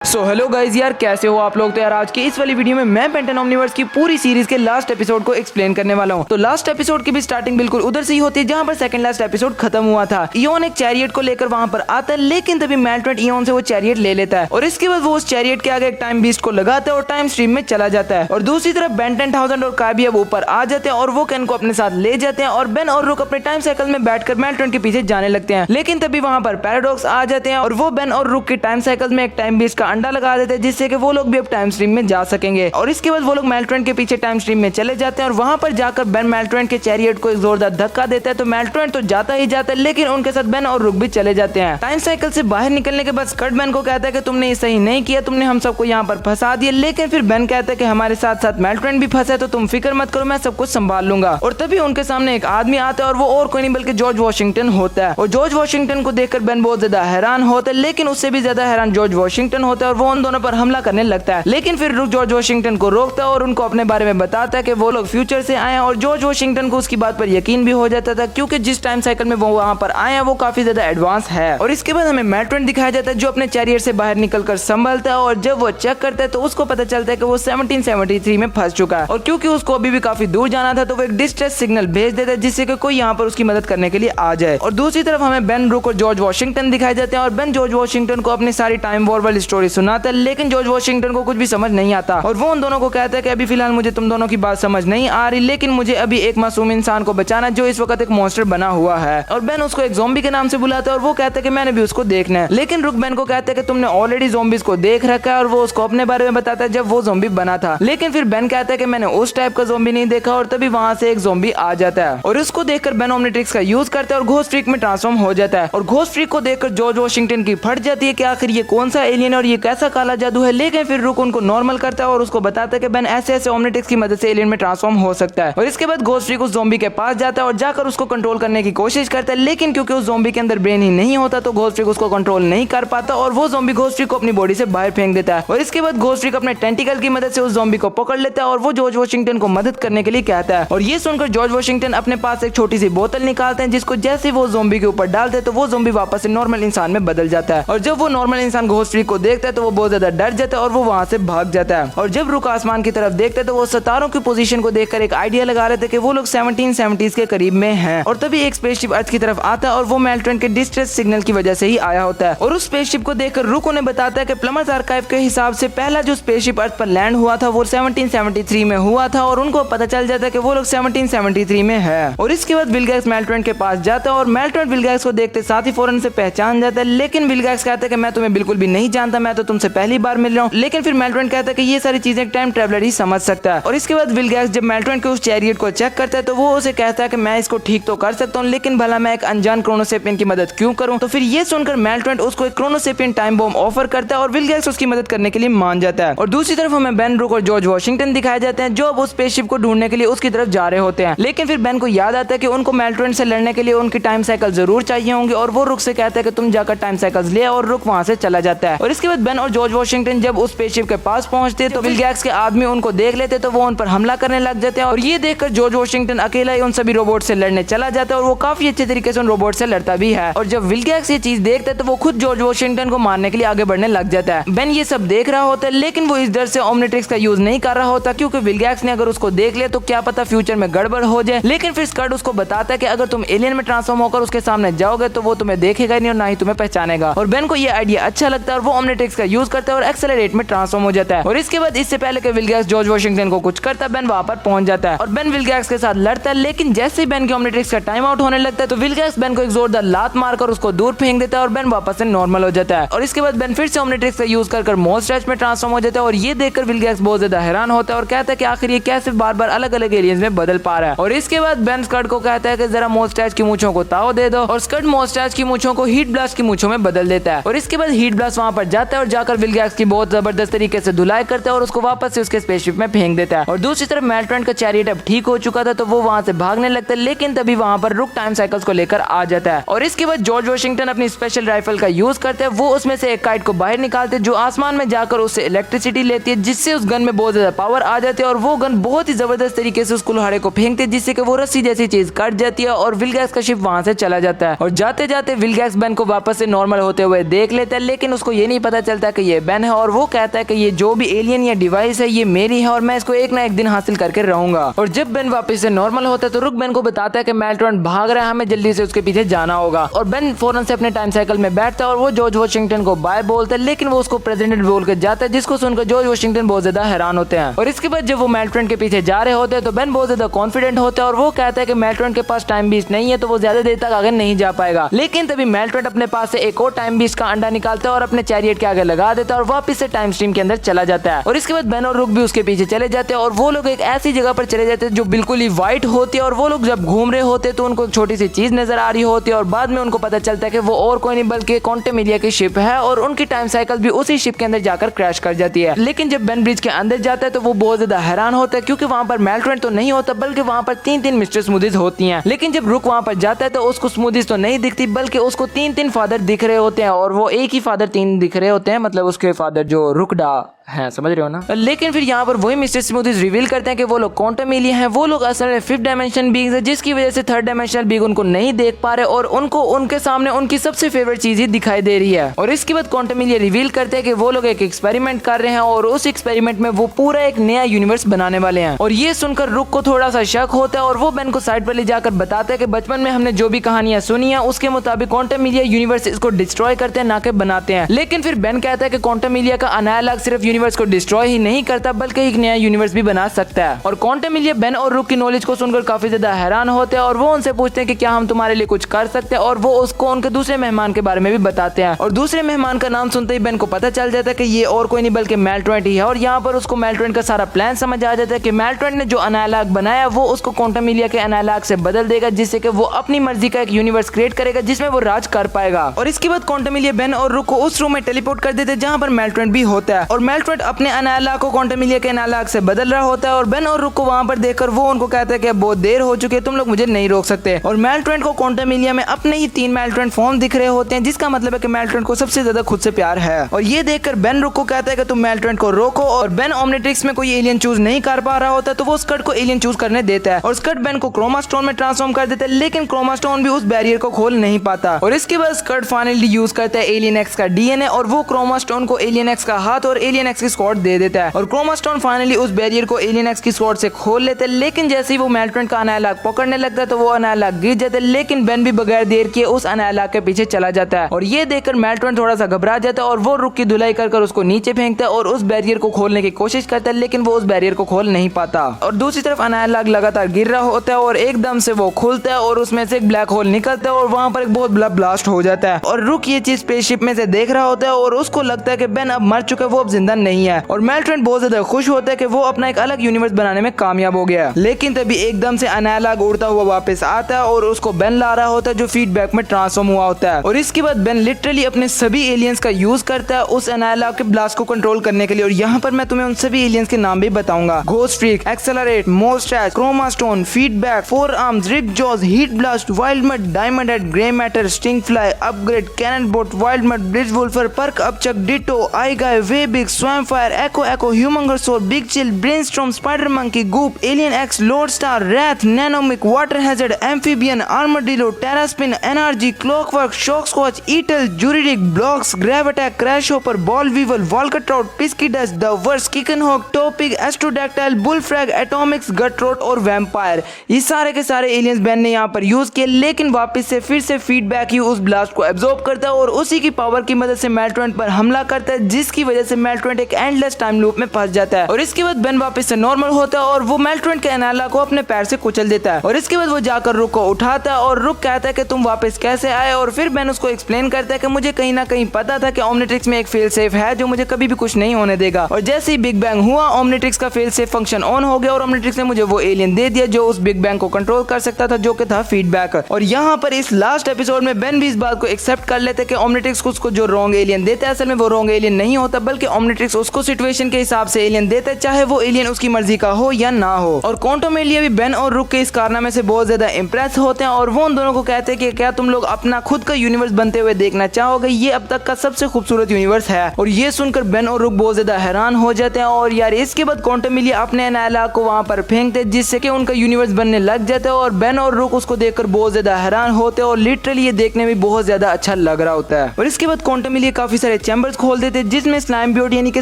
So hello guys यार, कैसे हो आप लोग। तो यार आज की इस वाली वीडियो में मैं पेंटन ओमनीवर्स की पूरी सीरीज के लास्ट एपिसोड को एक्सप्लेन करने वाला हूँ। तो लास्ट एपिसोड की भी स्टार्टिंग बिल्कुल उधर से ही होती है जहाँ पर सेकंड लास्ट एपिसोड खत्म हुआ था। इयोन एक चैरियट को लेकर वहाँ पर आता है, लेकिन तभी मेल्ट्रेट इयोन से वो चैरियट ले लेता है और इसके बाद वो उस चैरियट के आगे एक टाइम बीस्ट को लगाता है और टाइम स्ट्रीम में चला जाता है। और दूसरी तरफ बेन 10,000 और काबी अब ऊपर आ जाते हैं और वो केन को अपने साथ ले जाते हैं और बेन और रुक अपने टाइम साइकिल में बैठकर मेल्ट्रेट के पीछे जाने लगते हैं। लेकिन तभी वहाँ पर पैराडॉक्स आ जाते हैं और वो बेन और रुक के टाइम साइकिल में एक टाइम बीस्ट का अंडा लगा देते हैं, जिससे कि वो लोग भी अब टाइम स्ट्रीम में जा सकेंगे। और इसके बाद वो लोग मेल्ट्रेंट के पीछे टाइम स्ट्रीम में चले जाते हैं और वहां पर जाकर बेन मेल्ट्रेंट के चैरियट को एक जोरदार धक्का देता है। तो मेल्ट्रेंट तो जाता ही जाता है, लेकिन उनके साथ बेन और रुक भी चले जाते हैं। टाइम साइकिल से बाहर निकलने के बाद स्कर्ट बेन को कहता है कि तुमने ये सही नहीं किया, तुमने हम सबको यहाँ पर फंसा दिया। लेकिन फिर बेन कहता है कि हमारे साथ साथ मेल्ट्रेंट भी फंसा है, तो तुम फिक्र मत करो, मैं सब कुछ संभाल लूंगा। और तभी उनके सामने एक आदमी आता है और वो और कोई नहीं बल्कि जॉर्ज वॉशिंगटन होता है। और जॉर्ज वॉशिंगटन को देखकर बेन बहुत ज्यादा हैरान होता है, लेकिन उससे भी ज्यादा हैरान जॉर्ज वॉशिंगटन होता है और वो उन दोनों पर हमला करने लगता है। लेकिन फिर रुक जॉर्ज वॉशिंगटन को रोकता है और उनको अपने बारे में बताता है कि वो लोग फ्यूचर से आए हैं। और जॉर्ज वॉशिंगटन को उसकी बात पर यकीन भी हो जाता था, क्योंकि जिस टाइम साइकिल में वो वहां पर आए हैं वो काफी ज्यादा एडवांस है। और इसके बाद हमें मेल्ट्रेंट दिखाया जाता है जो अपने चैरियर से बाहर निकलकर संभलता है और जब वो चेक करता है तो उसको पता चलता है कि वो 1773 में फंस चुका है। और क्योंकि उसको अभी भी काफी दूर जाना था तो वो एक डिस्ट्रेस सिग्नल भेज देता है, जिससे कि कोई यहाँ पर उसकी मदद करने के लिए आ जाए। और दूसरी तरफ हमें बेन, रुक और जॉर्ज वॉशिंगटन दिखाए जाते हैं और बेन जॉर्ज वॉशिंगटन को अपनी सारी टाइम वॉर वाली स्टोरी सुनाता है, लेकिन जॉर्ज वॉशिंगटन को कुछ भी समझ नहीं आता। और वो उन दोनों को कहता है कि अभी फिलहाल मुझे तुम दोनों की बात समझ नहीं आ रही, लेकिन मुझे अभी एक मासूम इंसान को बचाना जो इस वक्त एक मॉन्स्टर बना हुआ है। और बेन उसको एक ज़ॉम्बी के नाम से बुलाता है और वो कहता है कि मैंने भी उसको देखना है। लेकिन रुक बेन को कहता है कि तुमने ऑलरेडी ज़ॉम्बीज़ को देख रखा है और वो उसको अपने बारे में बताता है जब वो ज़ॉम्बी बना था। लेकिन फिर बेन कहता है कि मैंने उस टाइप का ज़ॉम्बी नहीं देखा और तभी वहां से एक ज़ॉम्बी आ जाता है और उसको देखकर बेन ओमनीट्रिक्स का यूज करता है और घोस्ट फ्रीक में ट्रांसफॉर्म हो जाता है। और घोस्ट फ्रीक को देखकर जॉर्ज वॉशिंगटन की फट जाती है कि आखिर ये कौन सा एलियन और ये कैसा काला जादू है। लेकिन फिर रुक उनको नॉर्मल करता है और उसको बताता है कि बेन ऐसे ऐसे ओमनीट्रिक्स की मदद से एलियन में ट्रांसफॉर्म हो सकता है। और इसके बाद घोस्ट फ्रीक उस ज़ॉम्बी के पास जाता है और जाकर उसको कंट्रोल करने की कोशिश करता है, लेकिन क्योंकि उस ज़ॉम्बी के अंदर ब्रेन ही नहीं होता तो घोस्ट फ्रीक उसको कंट्रोल नहीं कर पाता और वो ज़ॉम्बी घोस्ट फ्रीक को अपनी बॉडी से बाहर फेंक देता है। और इसके बाद घोस्ट फ्रीक अपने टेंटिकल की मदद से उस ज़ॉम्बी को पकड़ लेता है और वो जॉर्ज वॉशिंगटन को मदद करने के लिए कहता है। और ये सुनकर जॉर्ज वॉशिंगटन अपने पास एक छोटी सी बोतल निकालते हैं, जिसको जैसे वो ज़ॉम्बी के ऊपर डालते हैं तो वो ज़ॉम्बी वापस से नॉर्मल इंसान में बदल जाता है। और जब वो नॉर्मल इंसान घोस्ट फ्रीक को देखता है तो वो बहुत ज्यादा डर जाता है और वो वहां से भाग जाता है। और जब रुक आसमान की तरफ देखते हैं तो वो सितारों की पोजीशन को देखकर एक आइडिया लगा रहे थे कि वो लोग 1770s के करीब में हैं। और तभी एक स्पेसशिप अर्थ की तरफ आता है और वो मेल्ट्रेंट के डिस्ट्रेस सिग्नल की वजह से ही आया होता है। और उस स्पेसशिप को देखकर रुक उन्हें बताता है कि प्लमर्स आर्काइव के हिसाब से पहला जो स्पेसशिप अर्थ पर लैंड हुआ था वो 1773 में हुआ था और उनको पता चल जाता है कि वो लोग 1773 में है। और इसके बाद विलगैक्स मेल्ट्रेंट के पास जाता है और मेल्ट्रेंट विलगैक्स को देखते साथ ही फौरन से पहचान जाता है। लेकिन विलगैक्स कहता है कि मैं तुम्हें बिल्कुल भी नहीं जानता, मैं तो तुमसे पहली बार मिल रहा हूँ। लेकिन फिर मेल्ट्रेंट कहता है कि ये सारी चीजें टाइम ट्रैवलर ही समझ सकता है। और इसके बाद विलगैक्स जब मेल्ट्रेंट के उस चैरियट को चेक करता है तो वो उसे कहता है कि मैं इसको ठीक तो कर सकता हूँ, लेकिन भला मैं एक अनजान क्रोनोसेपियन की मदद क्यों करूँ। तो फिर ये सुनकर मेल्ट्रेंट उसको एक क्रोनोसेपियन टाइम बॉम्ब ऑफर करता है और विलगैक्स उसकी मदद करने के लिए मान जाता है। और दूसरी तरफ हमें बेन, रुक और जॉर्ज वॉशिंगटन दिखाए जाते हैं जो अब उस स्पेसशिप को ढूंढने के लिए उसकी तरफ जा रहे होते हैं। लेकिन फिर बेन को याद आता है कि उनको मेल्ट्रेंट से लड़ने के लिए उनकी टाइम साइकिल जरूर चाहिए होंगे और वो रुक से कहता है कि तुम जाकर टाइम साइकिल्स ले, और रुक वहां से चला जाता है। और इसके बाद बेन और जॉर्ज वॉशिंगटन जब उस स्पेसशिप के पास पहुंचते तो विलगैक्स के आदमी उनको देख लेते तो वो उन पर हमला करने लग जाते हैं। और ये देखकर जॉर्ज वॉशिंगटन अकेला ही उन सभी रोबोट से लड़ने चला जाता है और वो काफी अच्छे तरीके से उन रोबोट से लड़ता भी है। और जब विलगैक्स ये चीज देखता है तो वो खुद जॉर्ज वॉशिंगटन को मारने के लिए आगे बढ़ने लग जाता है। बेन ये सब देख रहा होता है, लेकिन वो इस डर से ओमनीट्रिक्स का यूज नहीं कर रहा होता, क्योंकि विलगैक्स ने अगर उसको देख लिया तो क्या पता फ्यूचर में गड़बड़ हो जाए। लेकिन फिर स्कर्ट उसको बताता है कि अगर तुम एलियन में ट्रांसफॉर्म होकर उसके सामने जाओगे तो वो तुम्हें देखेगा नहीं और ना ही तुम्हें पहचानेगा। और बेन को ये आइडिया अच्छा लगता है और वो ओमनीट्रिक्स का यूज करता है और एक्सेलरेट में ट्रांसफॉर्म हो जाता है। और इसके बाद इससे पहले कि विलगैक्स जॉर्ज वॉशिंगटन को कुछ करता, बेन वहां पर पहुंच जाता है और बेन विलगैक्स के साथ लड़ता है। लेकिन जैसे ही बेन के ओमनीट्रिक्स का टाइम आउट होने लगता है तो विलगैक्स बेन को एक जोरदार लात मारकर उसको दूर फेंक देता है और बेन वापस से नॉर्मल हो जाता है। और इसके बाद बेन फिर से ओमनीट्रिक्स का यूज कर मोस्ट्रेच में ट्रांसफॉर्म हो जाता है। और ये देखकर विलगैक्स बहुत ज्यादा हैरान होता है और कहता है कि आखिर ये कैसे बार बार अलग अलग एलियंस में बदल पा रहा है। और इसके बाद बेन स्कर्ट को कहता है कि जरा मोस्ट्रेच की मूंछों को ताव दे दो, और स्कर्ट मोस्ट्रेच की मूंछों को हीट ब्लास्ट की मूंछों में बदल देता है। और इसके बाद हीट ब्लास्ट वहां पर जाता है और जाकर विलगैक्स की बहुत जबरदस्त तरीके से धुलाई करता है और उसको वापस से उसके स्पेसशिप में फेंक देता है। और दूसरी तरफ मेल्ट्रेंट का चैरियट अब ठीक हो चुका था तो वो वहां से भागने लगता है, लेकिन तभी वहां पर रुक टाइम साइकिल्स को लेकर आ जाता है। और इसके बाद जॉर्ज वॉशिंगटन अपनी स्पेशल राइफल का यूज करते हैं, वो उसमें से एक काइट को बाहर निकालते हैं जो आसमान में जाकर उससे इलेक्ट्रिसिटी लेती है, जिससे उस गन में बहुत ज्यादा पावर आ जाती है और वो गन बहुत ही जबरदस्त तरीके से उस कुल्हाड़े को फेंकते हैं, जिससे कि वो रस्सी जैसी चीज कट जाती है और विलगैक्स का शिप वहां से चला जाता है। और जाते जाते विलगैक्स बेन को वापस से नॉर्मल होते हुए देख लेता है, लेकिन उसको ये नहीं पता चलता है कि ये बेन है और वो कहता है कि ये जो भी एलियन या डिवाइस है ये मेरी है और मैं इसको एक ना एक दिन हासिल करके रहूंगा। और जब बेन वापस से नॉर्मल होता है तो रुक बेन को बताता है कि मेल्ट्रॉन भाग रहा है, हमें जल्दी से उसके पीछे जाना होगा। और बेन फौरन से अपने टाइम साइकिल में बैठता है और वो जॉर्ज वॉशिंगटन को बाय बोलता है, लेकिन वो उसको प्रेसिडेंट बोल के जाता है, जिसको सुनकर जॉर्ज वॉशिंगटन बहुत ज्यादा हैरान होते हैं। और इसके बाद जब वो मेल्ट्रॉन के पीछे जा रहे होते हैं तो बेन बहुत ज्यादा कॉन्फिडेंट होता है और वो कहता है कि मेल्ट्रॉन के पास टाइम बीस्ट नहीं है तो वो ज्यादा देर तक आगे नहीं जा पाएगा। लेकिन तभी मेल्ट्रॉन अपने पास से एक और टाइम बीस्ट का अंडा निकालता है और अपने चैरियट के आगे लगा देता है और वापस से टाइम स्ट्रीम के अंदर चला जाता है। और इसके बाद बेन और रुक भी उसके पीछे चले जाते हैं और वो लोग एक ऐसी जगह पर चले जाते हैं जो बिल्कुल ही व्हाइट होती है। और वो लोग जब घूम रहे होते तो उनको छोटी सी चीज नजर आ रही होती है और बाद में उनको पता चलता है कि वो और कोई नहीं बल्कि क्वांटमिलिया की शिप है और उनकी टाइम साइकिल भी उसी शिप के अंदर जाकर क्रैश कर जाती है। लेकिन जब बेन ब्रिज के अंदर जाता है तो वो बहुत ज्यादा हैरान होता है क्योंकि वहां पर मेल्ट्रॉन तो नहीं होता बल्कि वहां पर तीन मिस्टर स्मूदीज होती हैं। लेकिन जब रुक वहां पर जाता है तो उसको स्मूदीज तो नहीं दिखती बल्कि उसको तीन फादर दिख रहे होते हैं और वो एक ही फादर तीन दिख रहे होते हैं, मतलब उसके फादर जो रुकडा है, समझ रहे हो ना। लेकिन फिर यहाँ पर वही मिस्टर स्मूदीज रिवील करते हैं कि वो लोग क्वांटमिलिया हैं, वो लोग असल में 5th डायमेंशन बीइंग्स है, जिसकी वजह से 3rd डायमेंशनल बीइंग उनको नहीं देख पा रहे और उनको उनके सामने उनकी सबसे फेवरेट चीज ही दिखाई दे रही है। और इसके बाद क्वांटमिलिया रिवील करते हैं कि वो लोग एक एक्सपेरिमेंट कर रहे हैं और उस एक्सपेरिमेंट में वो पूरा एक नया यूनिवर्स बनाने वाले हैं। और ये सुनकर रुक को थोड़ा सा शक होता है और वो बेन को साइड पर ले जाकर बताता है कि बचपन में हमने जो भी कहानियां सुनी है उसके मुताबिक क्वांटमिलिया यूनिवर्स इसको डिस्ट्रॉय करते हैं ना कि बनाते हैं। लेकिन फिर बेन कहता है कि क्वांटमिलिया का अनायालाग सिर्फ यूनिवर्स को डिस्ट्रॉय नहीं करता बल्कि एक नया यूनिवर्स भी बना सकता है। और क्वांटमिलिया बेन और रुक की नॉलेज को सुनकर काफी ज्यादा हैरान होते हैं और वो उनसे पूछते हैं कि क्या हम तुम्हारे लिए कुछ कर सकते हैं और वो उसको उनके दूसरे मेहमान के बारे में भी बताते हैं। और दूसरे मेहमान का नाम सुनते ही बेन को पता चल जाता है कि ये और कोई नहीं बल्कि मेल्ट्रॉन ही है। और यहाँ पर उसको मेल्ट्रॉन का सारा प्लान समझ आ जाता है कि मेल्ट्रॉन ने जो अनायालाग बनाया वो उसको क्वांटमिलिया के अनायालाग से बदल देगा, जिससे कि वो अपनी मर्जी का एक यूनिवर्स क्रिएट करेगा जिसमें वो राज कर पाएगा। और इसके बाद क्वांटमिलिया बेन और रुक को उस रूम में टेलीपोर्ट कर देते हैं जहाँ पर मेल्ट्रॉन भी होता है और मेल्ट्रॉन अपने अनायालाग को क्वांटमिलिया के अनायालाग से बदल रहा होता है। और बेन और रुक को वहां पर देखकर वो उनको कहता है कि अब बहुत देर हो चुकी है, तुम लोग मुझे नहीं रोक सकते। और मेल्ट्रॉन को क्वांटमिलिया में अपने ही 3 मेल्ट्रॉन फॉर्म दिख रहे होते हैं, जिसका मतलब है कि मेल्ट्रॉन को सबसे ज्यादा खुद से प्यार है। और ये देखकर बेन रुक को कहता है कि तुम मेल्ट्रॉन को रोको। और बेन ओमनिट्रिक्स में कोई एलियन चूज नहीं कर पा रहा होता तो वो स्कट को एलियन चूज करने देता है और स्कट बेन को क्रोमा स्टोन में ट्रांसफॉर्म कर देता है, लेकिन क्रोमा स्टोन भी उस बैरियर को खोल नहीं पाता। और इसके बाद स्कट फाइनली यूज करता है एलियन एक्स का डीएनए और वो क्रोमा स्टोन को एलियन एक्स का हाथ और एलियन एक्स की स्वॉर्ड दे देता है। और क्रोमा स्टोन फाइनली उस बैरियर को एलियन एक्स की स्वॉर्ड से खोल लेते हैं, लेकिन जैसे ही वो मेल्ट्रॉन का अनायालाग पकड़ने लगता है तो वो अनायालाग गिर जाता है। लेकिन बेन भी बगैर देर किए उस अनायालाग के पीछे चला जाता है और ये देखकर मेल्ट्रॉन थोड़ा सा घबरा जाता है और वो रुक की धुलाई कर उसको नीचे फेंकता है और उस बैरियर को खोलने की कोशिश करता है, लेकिन वो उस बैरियर को खोल नहीं पाता। और दूसरी तरफ अनायालाग लगातार गिर रहा होता है और एकदम से वो खुलता है और उसमें से एक ब्लैक होल निकलता है और वहां पर एक बहुत बड़ा ब्लास्ट हो जाता है। और रुक ये चीज स्पेसशिप में से देख रहा होता है और उसको लगता है कि बेन अब मर चुका है, वो अब जिंदा नहीं है। और मेल्ट्रॉन बहुत ज्यादा खुश होता है कि वो अपना एक अलग यूनिवर्स बनाने में कामयाब हो गया। लेकिन तभी एकदम से अनायालाग उड़ता हुआ वापस आता है और उसको बेन ला रहा होता है जो फीडबैक में ट्रांसफॉर्म हुआ होता है। और इसके बाद बेन लिटरली अपने सभी एलियंस का यूज करता है उस अनायालाग के ब्लास्ट को कंट्रोल करने के लिए। और यहाँ पर मैं तुम्हें उन सभी एलियंस के नाम भी बताऊंगा: Ghost Freak, XLR8, Mustache, Chroma Stone, Feedback, 4 Arms, Rip Jaws, Heat Blast, Wild Mutt, Diamond Head, Grey Matter, Stink Fly, Upgrade, Cannon Bolt, Wild Mutt, Blitz Wolfer, Perk Upchuck, Ditto, Eye Guy, Way Big, Swamp Fire, Echo, Humungousaur, Big Chill, Brainstorm, Spider Monkey, Goop, Alien X, Lode Star, Rath, Nanomech, Water Hazard, Amphibian, Armadillo, Terraspin, NRG, Clockwork, Shock Squatch, Eatle, Juryrigg, Bloxx, Grav attack, crash Hopper, Ball Weevil, Walkatrout, Pesky Dust, the Worst, Kickin Hawk, Toepick, Astrodactyl, Bullfrag, Atomix, Gutrot और vampire. ये सारे के सारे aliens Ben ने यहाँ पर use किए, लेकिन वापस से फिर से फीडबैक ही उस ब्लास्ट को एब्जॉर्ब करता है और उसी की पावर की मदद से मेल्ट्रॉन पर हमला करता है, जिसकी वजह से मेल्ट्रॉन एक एंडलेस टाइम लूप में फंस जाता है। और इसके बाद बेन वापस से नॉर्मल होता है और वो मेल्ट्रॉन के अनायालाग को अपने पैर से कुचल देता है। और इसके बाद वो जाकर रुक को उठाता है और रुक कहता है कि तुम वापस कैसे आए। और फिर बेन उसको एक्सप्लेन करता है कि मुझे कहीं ना कहीं पता था कि ओमनिट्रिक्स में एक फेल सेफ है जो मुझे कभी भी कुछ नहीं होने देगा। और जैसे ही बिग बैंग हुआ, ओमनिट्रिक्स का फेल सेफ फंक्शन ऑन हो गया और ओमनिट्रिक्स ने मुझे वो एलियन दे दिया जो उस बिग बैंग को कंट्रोल कर सकता था, जो कि था फीडबैक। और यहाँ पर इस लास्ट एपिसोड में बेन भी इस बात को एक्सेप्ट कर लेते कि ओमनिट्रिक्स को जो रॉन्ग एलियन देता है असल में वो रॉन्ग एलियन नहीं होता, बल्कि ओमनिट्रिक्स मैट्रिक्स उसको सिचुएशन के हिसाब से एलियन देता है, चाहे वो एलियन उसकी मर्जी का हो या ना हो। और क्वांटमेलिया भी बेन और रुक के इस कारनामे से बहुत ज्यादा इंप्रेस होते हैं और वो उन दोनों को कहते हैं कि क्या तुम लोग अपना खुद का यूनिवर्स बनते हुए देखना चाहोगे, ये अब तक का सबसे खूबसूरत यूनिवर्स है। और ये सुनकर बेन और रुक बहुत ज्यादा हैरान हो जाते हैं और यार इसके बाद क्वांटमेलिया अपने नायला को वहां पर फेंकते जिससे कि उनका यूनिवर्स बनने लग जाता है और बेन और रुक उसको देखकर बहुत ज्यादा हैरान होते हैं और लिटरली ये देखने में बहुत ज्यादा अच्छा लग रहा होता है। और इसके बाद क्वांटमेलिया काफी सारे चैम्बर्स खोल देते हैं जिसमें स्लाइम बियोट यानी कि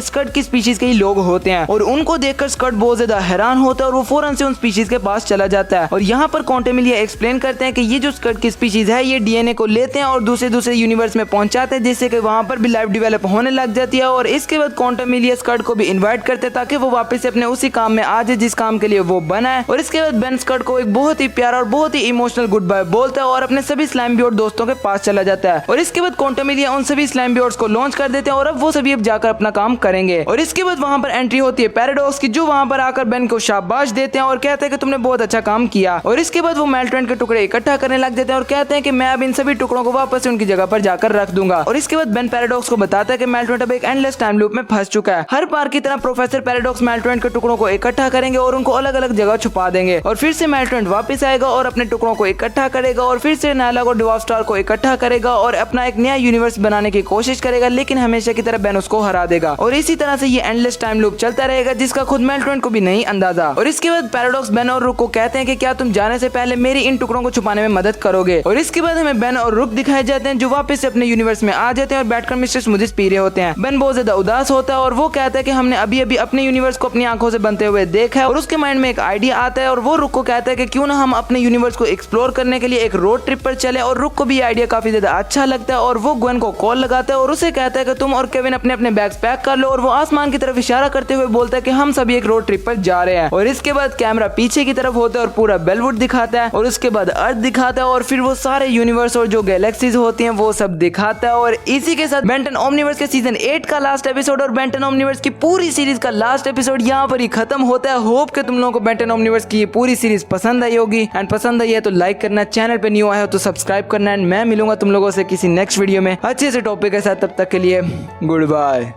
स्कर्ट की स्पीशीज के ही लोग होते हैं और उनको देखकर स्कर्ट बहुत ज्यादा हैरान होता है और वो फौरन से उन स्पीशीज के पास चला जाता है। और यहाँ पर क्वांटमेलिया एक्सप्लेन करते हैं कि ये जो स्कर्ट की स्पीशीज है ये डीएनए को लेते हैं और दूसरे यूनिवर्स में पहुंचाते हैं जिससे कि वहां पर भी लाइफ डेवलप होने लग जाती है। और इसके बाद क्वांटमेलिया स्कर्ट को भी इन्वाइट करते हैं ताकि वो वापस से अपने उसी काम में आ जाए जिस काम के लिए वो बना है। और इसके बाद बेन स्कर्ट को एक बहुत ही प्यारा और बहुत ही इमोशनल गुड बाय बोलता है और अपने सभी स्लाइम बियोट दोस्तों के पास चला जाता है। और इसके बाद क्वांटमेलिया उन सभी स्लाइम बियोट्स को लॉन्च कर देते हैं और अब वो सभी अब जाकर अपना काम करेंगे। और इसके बाद वहां पर एंट्री होती है पैराडॉक्स की, जो वहां पर आकर बेन को शाबाश देते हैं और कहते हैं कि तुमने बहुत अच्छा काम किया। और इसके बाद वो मेल्ट्रेंट के टुकड़े इकट्ठा करने लग जाते हैं और कहते हैं कि मैं अब इन सभी टुकड़ों को वापस से उनकी जगह पर जाकर रख दूंगा। और इसके बाद बेन पैराडॉक्स को बताता है कि मेल्ट्रेंट अब एक एंडलेस टाइम लूप में फंस चुका है। हर बार की तरह प्रोफेसर पैराडॉक्स मेल्ट्रेंट के टुकड़ों को इकट्ठा करेंगे और उनको अलग अलग जगह छुपा देंगे और फिर से मेल्ट्रेंट वापस आएगा और अपने टुकड़ों को इकट्ठा करेगा और फिर से नायला को डिवार्फ स्टार को इकट्ठा करेगा और अपना एक नया यूनिवर्स बनाने की कोशिश करेगा, लेकिन हमेशा की तरह बेन उसको हरा देगा। और इसी तरह से ये एंडलेस टाइम लूप चलता रहेगा जिसका खुद मेल्ट्रेंट को भी नहीं अंदाजा। और इसके बाद पैराडॉक्स बेन और रुक को कहते हैं कि क्या तुम जाने से पहले मेरी इन टुकड़ों को छुपाने में मदद करोगे। और इसके बाद हमें बेन और रुक दिखाए जाते हैं जो वापस से अपने यूनिवर्स में आ जाते हैं और बैठकर मिस्टर स्मूदीज पी रहे होते हैं। बेन बहुत ज्यादा उदास होता है और वो कहता है कि हमने अभी अभी अपने यूनिवर्स को अपनी आंखों से बनते हुए देखा है। और उसके माइंड में एक आइडिया आता है और वो रुक को कहता है कि क्यों ना हम अपने यूनिवर्स को एक्सप्लोर करने के लिए एक रोड ट्रिप पर चले। और रुक को भी आइडिया काफी ज्यादा अच्छा लगता है और वो ग्वेन को कॉल लगाता है और उसे कहता है कि तुम और केविन अपने अपने बैग्स पैक कर लो। और वो आसमान की तरफ इशारा करते हुए बोलता है कि हम सभी एक रोड ट्रिप पर जा रहे हैं। और इसके बाद कैमरा पीछे की तरफ होता है और पूरा बेलवुड दिखाता है और उसके बाद अर्थ दिखाता है और फिर वो सारे यूनिवर्स और जो गैलेक्सीज होती हैं वो सब दिखाता है। और इसी के साथ बेन 10 ओमनिवर्स के सीजन 8 का लास्ट एपिसोड और बेन 10 ओमनिवर्स की पूरी सीरीज का लास्ट एपिसोड यहाँ पर ही खत्म होता है। होप कि तुम लोगों को बेन 10 ओमनिवर्स की ये पूरी सीरीज पसंद आई होगी एंड पसंद आई है तो लाइक करना, चैनल पे न्यू आए हो तो सब्सक्राइब करना एंड मैं मिलूंगा तुम लोगों से किसी नेक्स्ट वीडियो में अच्छे से टॉपिक के साथ। तब तक के लिए गुड बाय।